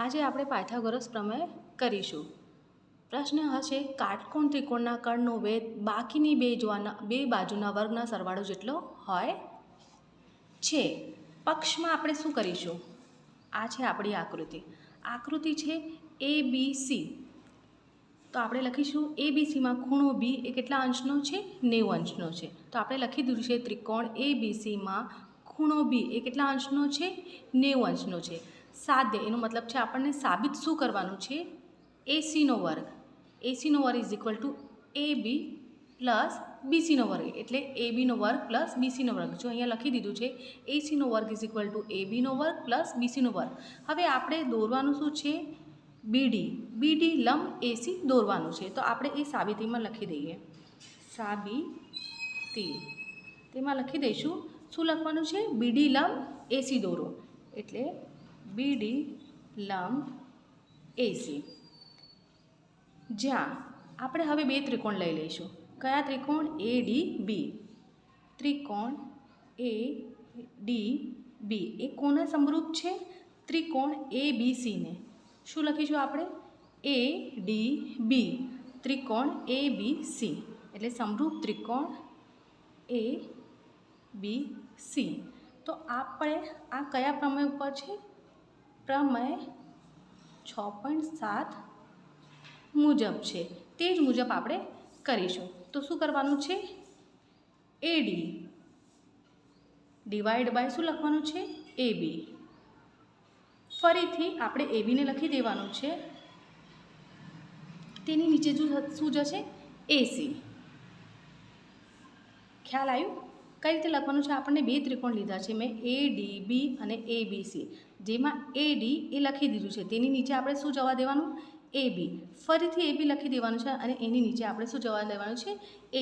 આજે આપણે પાયથાગોરસ પ્રમેય કરીશું. પ્રશ્ન હશે કાટકોણ ત્રિકોણના કણનો વેધ બાકીની બે બાજુના વર્ગના સરવાળો જેટલો હોય છે. પક્ષમાં આપણે શું કરીશું? આ છે આપણી આકૃતિ છે ABC. તો આપણે લખીશું ABCમાં ખૂણો B એ કેટલા અંશનો છે? 90 અંશનો છે. તો આપણે લખી દીધું છે ત્રિકોણ ABCમાં ખૂણો B એ કેટલા અંશનો છે? 90 અંશનો છે. સાધ્ય એનો મતલબ છે આપણને સાબિત શું કરવાનું છે? ACનો વર્ગ. ACનો વર્ગ is equal to AB plus BCનો વર્ગ, એટલે ABનો વર્ગ પ્લસ BCનો વર્ગ. જો અહીંયા લખી દીધું છે ACનો વર્ગ ઇઝ ઇક્વલ ટુ ABનો વર્ગ પ્લસ BCનો વર્ગ. હવે આપણે દોરવાનું શું છે? BD લંબ AC દોરવાનું છે. તો આપણે એ સાબિતીમાં લખી દઈએ. સાબિતી તેમાં લખી દઈશું શું લખવાનું છે? BD લંબ AC દોરો, એટલે BD લંબ AC. જ્યાં આપણે હવે બે ત્રિકોણ લઈ લઈશું. કયા ત્રિકોણ? ADB. ત્રિકોણ ADB એ કોના સમરૂપ છે? ત્રિકોણ ABCને. શું લખીશું આપણે? ADB ત્રિકોણ ABC, એટલે સમરૂપ ત્રિકોણ ABC. તો આપણે આ કયા પ્રમેય ઉપર છે? પ્રમેય 6.7 મુજબ છે. તે જ મુજબ આપણે કરીશું. તો શું કરવાનું છે? AD ડિવાઈડ બાય શું લખવાનું છે? AB. ફરીથી આપણે ABને લખી દેવાનું છે. તેની નીચે શું જશે? AC. ખ્યાલ આવ્યું? કઈ રીતે લખવાનું છે? આપણને બે ત્રિકોણ લીધા છે મેં, ADB અને ABC. જેમાં AD એ લખી દીધું છે, તેની નીચે આપણે શું જવા દેવાનું? AB. ફરીથી AB લખી દેવાનું છે અને એની નીચે આપણે શું જવા દેવાનું છે?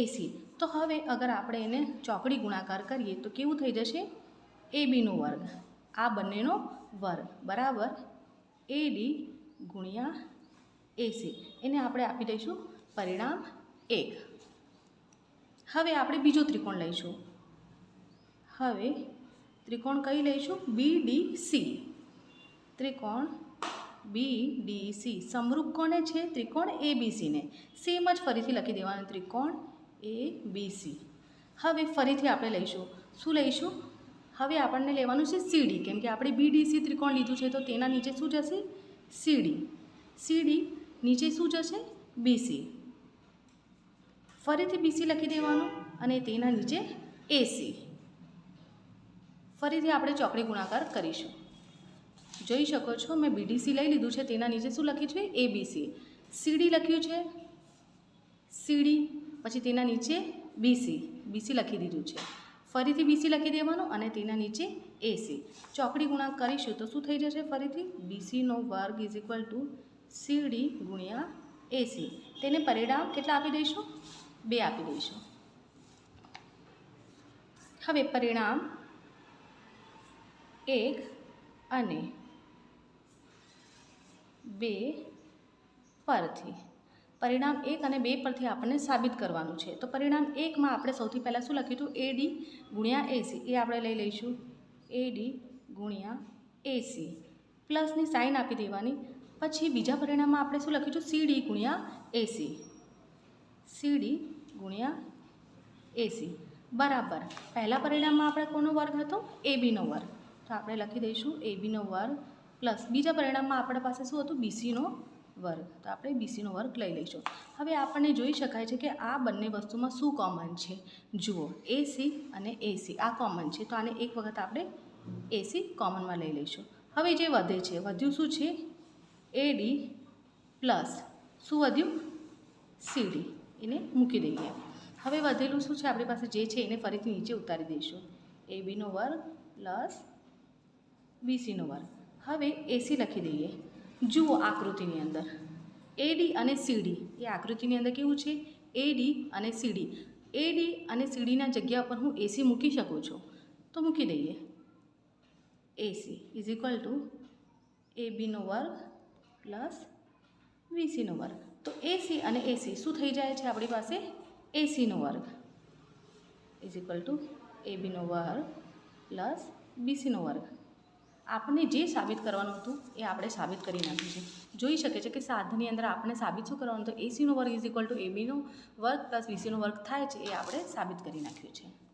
AC. તો હવે અગર આપણે એને ચોકડી ગુણાકાર કરીએ તો કેવું થઈ જશે? ABનો વર્ગ, આ બંનેનો વર્ગ બરાબર AD ગુણ્યા AC. એને આપણે આપી દઈશું પરિણામ 1. હવે આપણે બીજો ત્રિકોણ લઈશું. હવે ત્રિકોણ કઈ લઈશું? BDC. ત્રિકોણ BDC સમરૂપ કોને છે? ત્રિકોણ ABCને. સેમ જ ફરીથી લખી દેવાનું, ત્રિકોણ ABC. હવે ફરીથી આપણે લઈશું. શું લઈશું? હવે આપણને લેવાનું છે CD, કેમ કે આપણે BDC ત્રિકોણ લીધું છે તો તેના નીચે શું જશે? CD. CD નીચે શું જશે? BC. ફરીથી BC લખી દેવાનું અને તેના નીચે AC. ફરીથી આપણે ચોકડી ગુણાકાર કરીશું. જોઈ શકો છો મેં BDC લઈ લીધું છે, તેના નીચે શું લખ્યું છે? ABC. CD લખ્યું છે, CD પછી તેના નીચે BC લખી દીધું છે. ફરીથી BC લખી દેવાનું અને તેના નીચે AC. ચોકડી ગુણાકાર કરીશું તો શું થઈ જશે? ફરીથી BCનો વર્ગ ઇઝ ઇક્વલ ટુ CD ગુણ્યા AC. તેને પરિણામ કેટલા આપી દઈશું? 2 આપી દઈશું. હવે પરિણામ 1 અને 2 પરથી, પરિણામ 1 અને 2 પરથી આપણને સાબિત કરવાનું છે. તો પરિણામ 1માં આપણે સૌથી પહેલાં શું લખ્યું હતું? AD ગુણ્યા AC. એ આપણે લઈ લઈશું AD ગુણ્યા AC. પ્લસની સાઇન આપી દેવાની. પછી બીજા પરિણામમાં આપણે શું લખ્યું છે? CD ગુણ્યા AC. CD ગુણ્યા AC બરાબર પહેલા પરિણામમાં આપણે કોનો વર્ગ હતો? ABનો વર્ગ. તો આપણે લખી દઈશું ABનો વર્ગ પ્લસ બીજા પરિણામમાં આપણી પાસે શું હતું? BCનો વર્ગ. તો આપણે BCનો વર્ગ લઈ લઈશું. હવે આપણને જોઈ શકાય છે કે આ બંને વસ્તુમાં શું કોમન છે? જુઓ, AC અને AC આ કોમન છે. તો આને એક વખત આપણે AC કોમનમાં લઈ લઈશું. હવે જે વધે છે, વધ્યું શું છે? AD પ્લસ શું વધ્યું? CD. એને મૂકી દઈએ. હવે વધેલું શું છે આપણી પાસે? જે છે એને ફરીથી નીચે ઉતારી દઈશું. ABનો વર્ગ પ્લસ BCનો વર્ગ. હવે AC લખી દઈએ. જુઓ આકૃતિની અંદર AD અને CD એ આકૃતિની અંદર કેવું છે? AD અને CD. AD અને CDના જગ્યા પર હું AC મૂકી શકું છું, તો મૂકી દઈએ. AC ઇઝ ઇક્વલ ટુ ABનો વર્ગ પ્લસ BCનો વર્ગ. તો AC અને AC શું થઈ જાય છે આપણી પાસે? ACનો વર્ગ ઇઝ ઇક્વલ ટુ ABનો વર્ગ પ્લસ BCનો વર્ગ. આપણે જે સાબિત કરવાનું હતું એ આપણે સાબિત કરી નાખ્યું છે. જોઈ શકે છે કે સાધનની અંદર આપણે સાબિત શું કરવાનું હતું, એસીનો વર્ગ ઇઝ ઇક્વલ ટુ એબીનો વર્ગ પ્લસ બીસીનો વર્ગ થાય છે એ આપણે સાબિત કરી નાખ્યું છે.